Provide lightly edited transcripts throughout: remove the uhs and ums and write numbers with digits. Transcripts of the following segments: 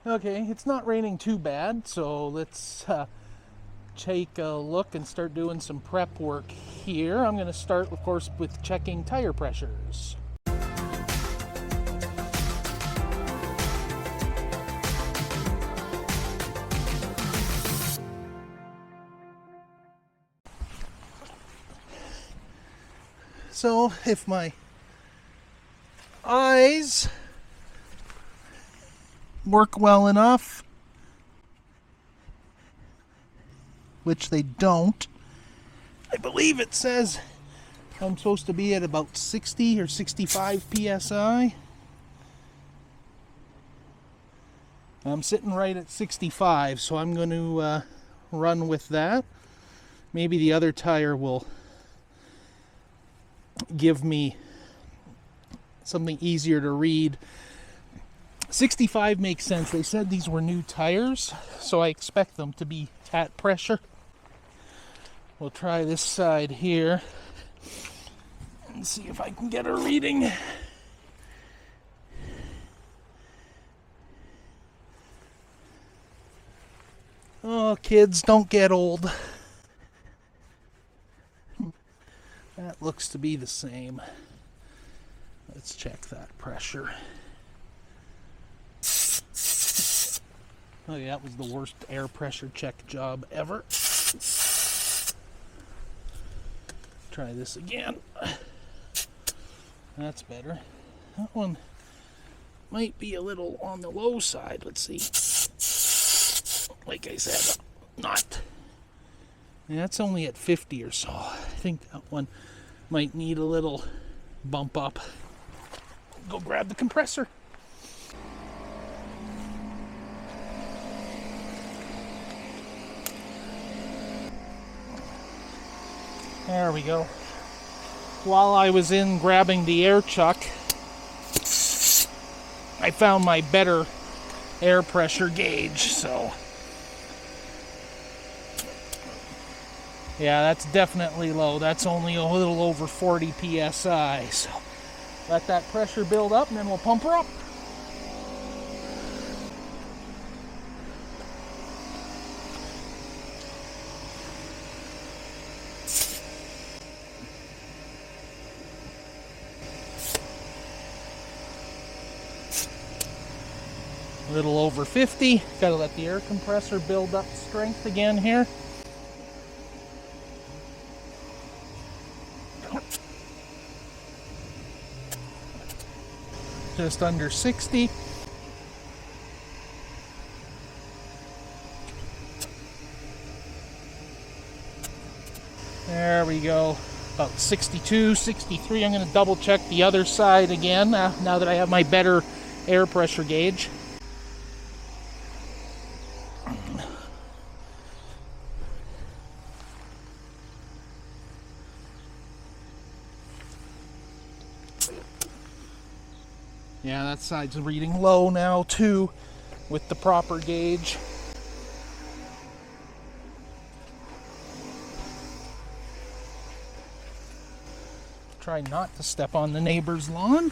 Okay, it's not raining too bad, so let's take a look and start doing some prep work here. I'm going to start, of course, with checking tire pressures. So if my eyes work well enough, which they don't, I believe it says I'm supposed to be at about 60 or 65 psi. I'm sitting right at 65, so I'm going to run with that. Maybe the other tire will give me something easier to read. 65 makes sense. They said these were new tires, so I expect them to be at pressure. We'll try this side here and see if I can get a reading. Oh, kids, don't get old. That looks to be the same. Let's check that pressure. Oh yeah, that was the worst air pressure check job ever. Try this again. That's better. That one might be a little on the low side. Let's see. Like I said, not. Yeah, that's only at 50 or so. I think that one might need a little bump up. Go grab the compressor. There we go. While I was in grabbing the air chuck, I found my better air pressure gauge, so yeah, that's definitely low. That's only a little over 40 psi, so let that pressure build up and then we'll pump her up. A little over 50. Gotta let the air compressor build up strength again here. Just under 60. There we go. About 62, 63. I'm going to double check the other side again now that I have my better air pressure gauge. Yeah, that side's reading low now too with the proper gauge. Try not to step on the neighbor's lawn.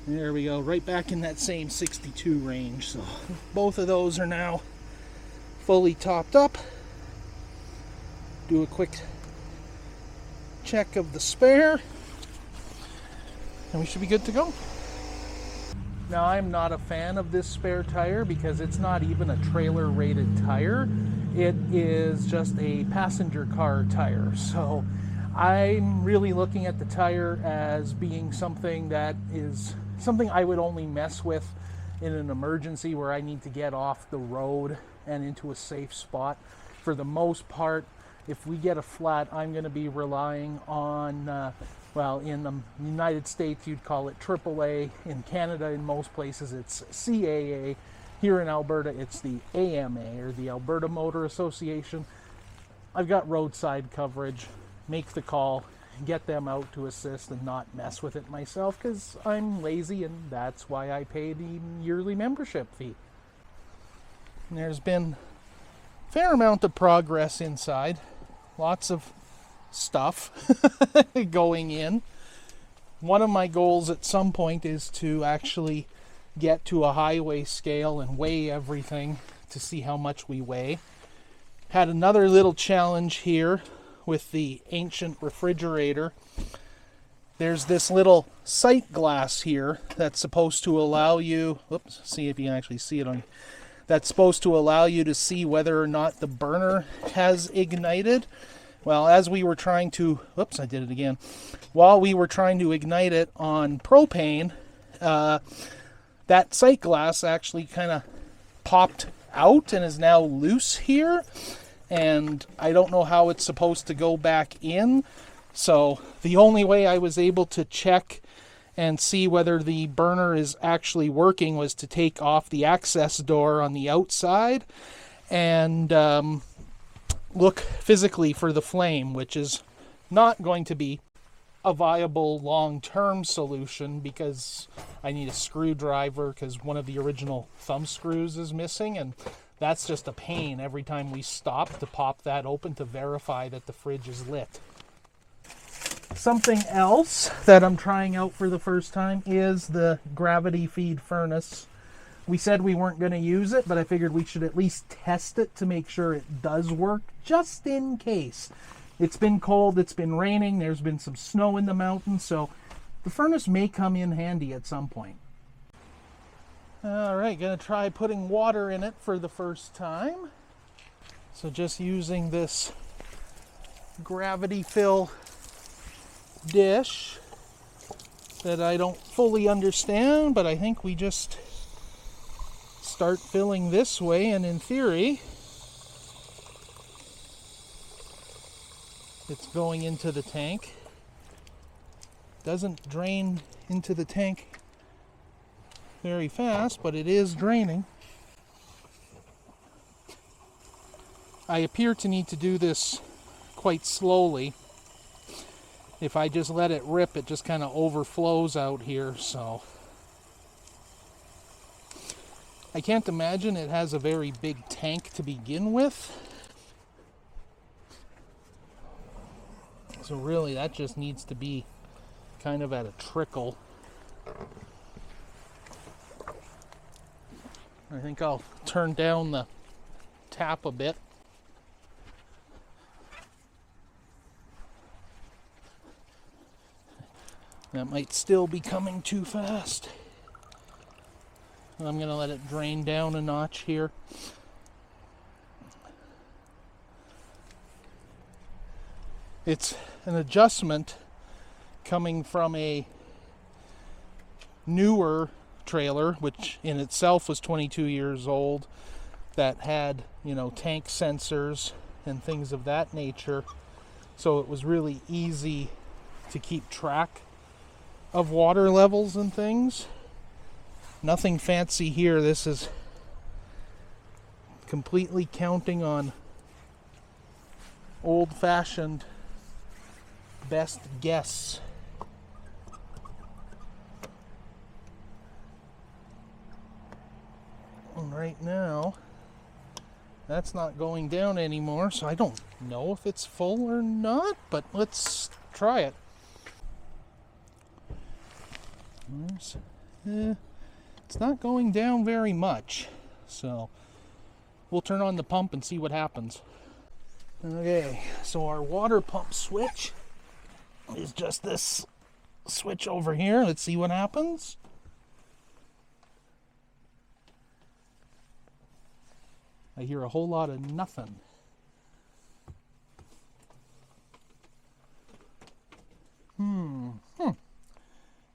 There we go, right back in that same 62 range. So both of those are now fully topped up. Do a quick check of the spare and we should be good to go. Now, I'm not a fan of this spare tire because it's not even a trailer rated tire. It is just a passenger car tire. So I'm really looking at the tire as being something that is something I would only mess with in an emergency where I need to get off the road and into a safe spot. For the most part, if we get a flat, I'm going to be relying on, well, in the United States, you'd call it AAA. In Canada, in most places, it's CAA. Here in Alberta, it's the AMA, or the Alberta Motor Association. I've got roadside coverage. Make the call, get them out to assist and not mess with it myself because I'm lazy, and that's why I pay the yearly membership fee. And there's been a fair amount of progress inside. lots of stuff going in. One of my goals at some point is to actually get to a highway scale and weigh everything to see how much we weigh. Had another little challenge here with the ancient refrigerator. There's this little sight glass here that's supposed to allow you, whoops, see if you can actually see it on, that's supposed to allow you to see whether or not the burner has ignited. Well, as we were trying to, whoops, I did it again. While we were trying to ignite it on propane, that sight glass actually kind of popped out and is now loose here. And I don't know how it's supposed to go back in. So the only way I was able to check and see whether the burner is actually working was to take off the access door on the outside and look physically for the flame, which is not going to be a viable long-term solution because I need a screwdriver because one of the original thumb screws is missing, and that's just a pain every time we stop to pop that open to verify that the fridge is lit. Something else that I'm trying out for the first time is the gravity feed furnace. We said we weren't going to use it, but I figured we should at least test it to make sure it does work, just in case. It's been cold, it's been raining, there's been some snow in the mountains, so the furnace may come in handy at some point. Alright, gonna try putting water in it for the first time. So just using this gravity fill dish that I don't fully understand, but I think we just start filling this way, and in theory it's going into the tank. Doesn't drain into the tank very fast, but it is draining. I appear to need to do this quite slowly. If I just let it rip, it just kind of overflows out here, so I can't imagine it has a very big tank to begin with. So really, that just needs to be kind of at a trickle. I think I'll turn down the tap a bit. That might still be coming too fast. I'm going to let it drain down a notch here. It's an adjustment coming from a newer trailer, which in itself was 22 years old, that had, tank sensors and things of that nature. So it was really easy to keep track of water levels and things. Nothing fancy here. This is completely counting on old-fashioned best guess. And right now, that's not going down anymore, so I don't know if it's full or not, but let's try it. It's not going down very much, so we'll turn on the pump and see what happens. Okay, so our water pump switch is just this switch over here. Let's see what happens. I hear a whole lot of nothing.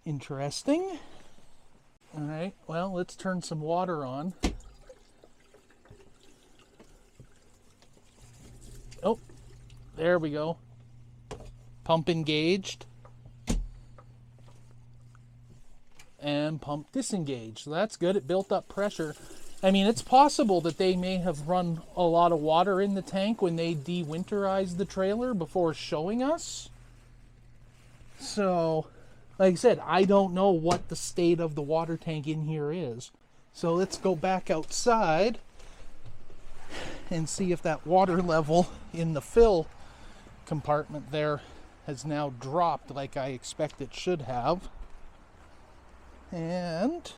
Interesting. All right, well, let's turn some water on. Oh, there we go. Pump engaged. And pump disengaged. So that's good. It built up pressure. I mean, it's possible that they may have run a lot of water in the tank when they de-winterized the trailer before showing us. So, like I said, I don't know what the state of the water tank in here is. So let's go back outside and see if that water level in the fill compartment there has now dropped like I expect it should have. And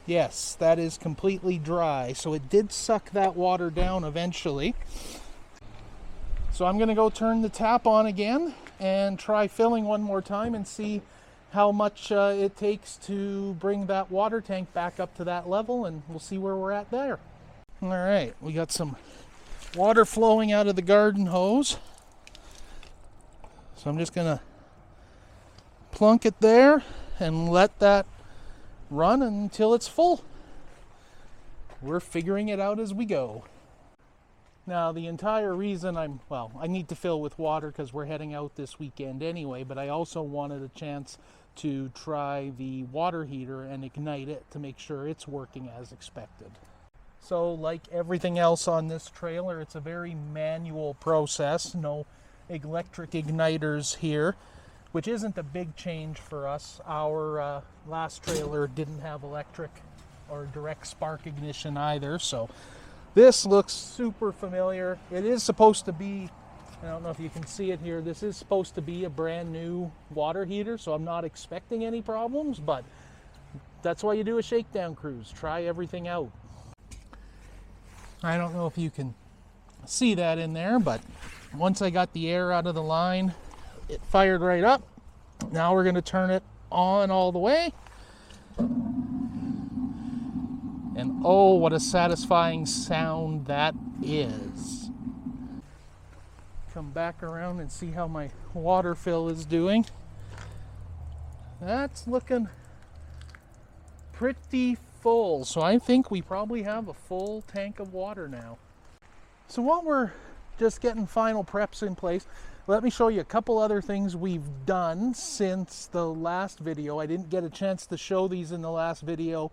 yes, that is completely dry. So it did suck that water down eventually. So I'm going to go turn the tap on again and try filling one more time and see how much it takes to bring that water tank back up to that level, and we'll see where we're at there. All right, we got some water flowing out of the garden hose. So I'm just going to plunk it there and let that run until it's full. We're figuring it out as we go. Now, the entire reason I need to fill with water because we're heading out this weekend anyway, but I also wanted a chance to try the water heater and ignite it to make sure it's working as expected. So, like everything else on this trailer, it's a very manual process. No electric igniters here, which isn't a big change for us. Our last trailer didn't have electric or direct spark ignition either, so this looks super familiar. It is supposed to be, I don't know if you can see it here, this is supposed to be a brand new water heater, so I'm not expecting any problems, but that's why you do a shakedown cruise. Try everything out. I don't know if you can see that in there, but once I got the air out of the line, it fired right up. Now we're going to turn it on all the way. And oh, what a satisfying sound that is. Come back around and see how my water fill is doing. That's looking pretty full. So I think we probably have a full tank of water now. So while we're just getting final preps in place, let me show you a couple other things we've done since the last video. I didn't get a chance to show these in the last video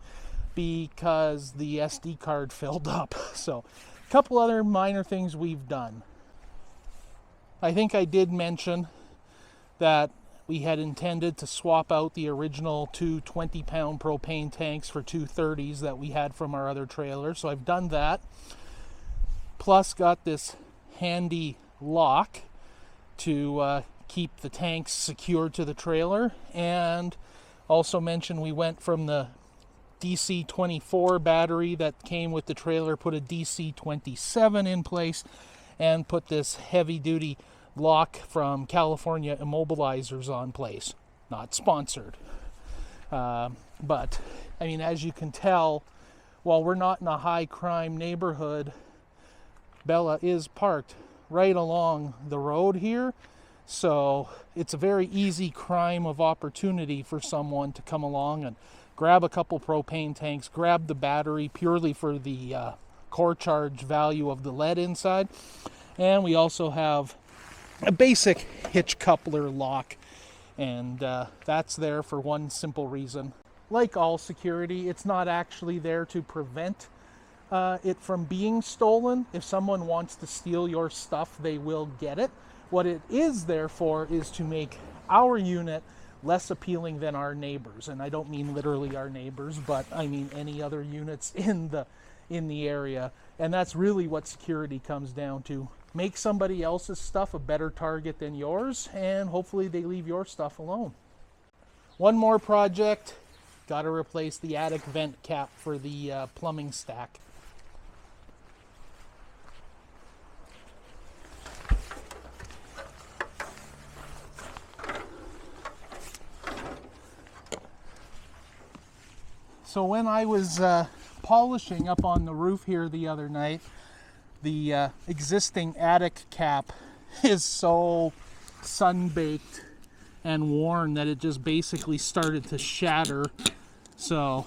because the SD card filled up. So a couple other minor things we've done. I think I did mention that we had intended to swap out the original two 20-pound propane tanks for two 30s that we had from our other trailer. So I've done that. Plus got this handy lock to keep the tanks secured to the trailer. And also mentioned we went from the DC-24 battery that came with the trailer, put a DC-27 in place, and put this heavy-duty lock from California Immobilizers on place. Not sponsored. But, I mean, as you can tell, while we're not in a high-crime neighborhood, Bella is parked right along the road here. So it's a very easy crime of opportunity for someone to come along and grab a couple propane tanks, grab the battery purely for the core charge value of the lead inside. And we also have a basic hitch coupler lock, and that's there for one simple reason. Like all security, it's not actually there to prevent it from being stolen. If someone wants to steal your stuff, they will get it. What it is there for is to make our unit less appealing than our neighbors. And I don't mean literally our neighbors, but I mean any other units in the area. And that's really what security comes down to. Make somebody else's stuff a better target than yours, and hopefully they leave your stuff alone. One more project. Got to replace the attic vent cap for the plumbing stack. So when I was polishing up on the roof here the other night, the existing attic cap is so sun-baked and worn that it just basically started to shatter. So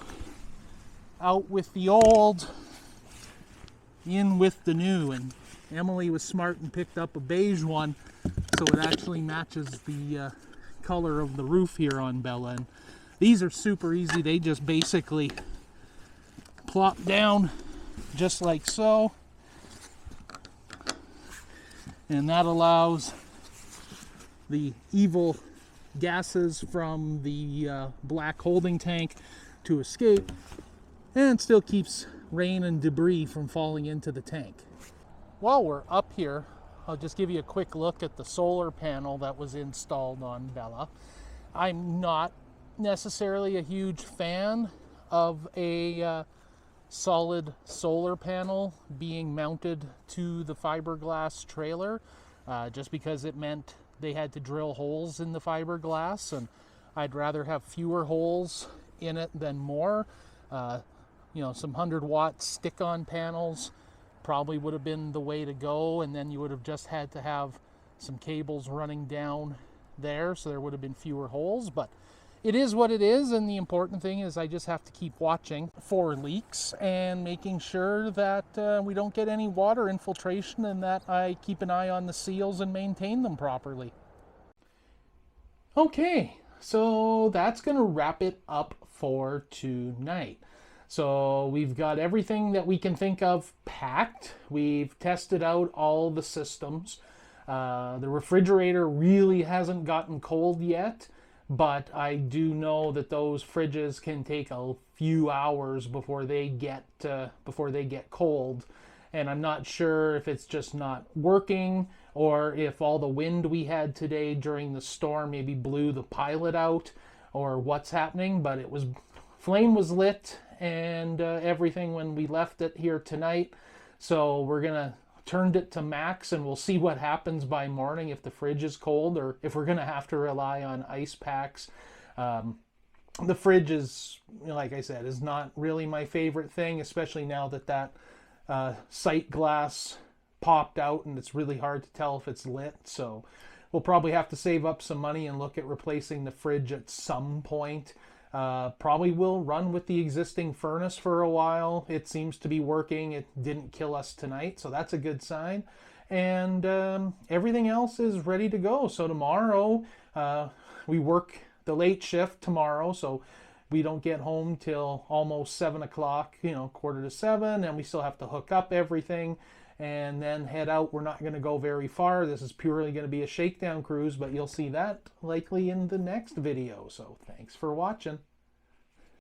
out with the old, in with the new. And Emily was smart and picked up a beige one so it actually matches the color of the roof here on Bella. And these are super easy. They just basically plop down just like so. And that allows the evil gases from the black holding tank to escape, and still keeps rain and debris from falling into the tank. While we're up here I'll just give you a quick look at the solar panel that was installed on Bella. I'm not necessarily a huge fan of a solid solar panel being mounted to the fiberglass trailer, just because it meant they had to drill holes in the fiberglass, and I'd rather have fewer holes in it than more. You know, some 100-watt stick-on panels probably would have been the way to go, and then you would have just had to have some cables running down there, so there would have been fewer holes. But it is what it is, and the important thing is I just have to keep watching for leaks and making sure that we don't get any water infiltration, and that I keep an eye on the seals and maintain them properly. Okay, so that's going to wrap it up for tonight. So we've got everything that we can think of packed. We've tested out all the systems. The refrigerator really hasn't gotten cold yet, but I do know that those fridges can take a few hours before they get cold. And I'm not sure if it's just not working, or if all the wind we had today during the storm maybe blew the pilot out, or what's happening. But flame was lit and everything when we left it here tonight. So we're gonna turned it to max, and we'll see what happens by morning, if the fridge is cold or if we're gonna have to rely on ice packs. The fridge is, like I said, is not really my favorite thing, especially now that sight glass popped out and it's really hard to tell if it's lit. So we'll probably have to save up some money and look at replacing the fridge at some point. Probably will run with the existing furnace for a while. It seems to be working. It didn't kill us tonight, so that's a good sign. And everything else is ready to go. So tomorrow, we work the late shift tomorrow, so we don't get home till almost 7 o'clock, 6:45, and we still have to hook up everything and then head out. We're not going to go very far. This is purely going to be a shakedown cruise, but you'll see that likely in the next video. So thanks for watching.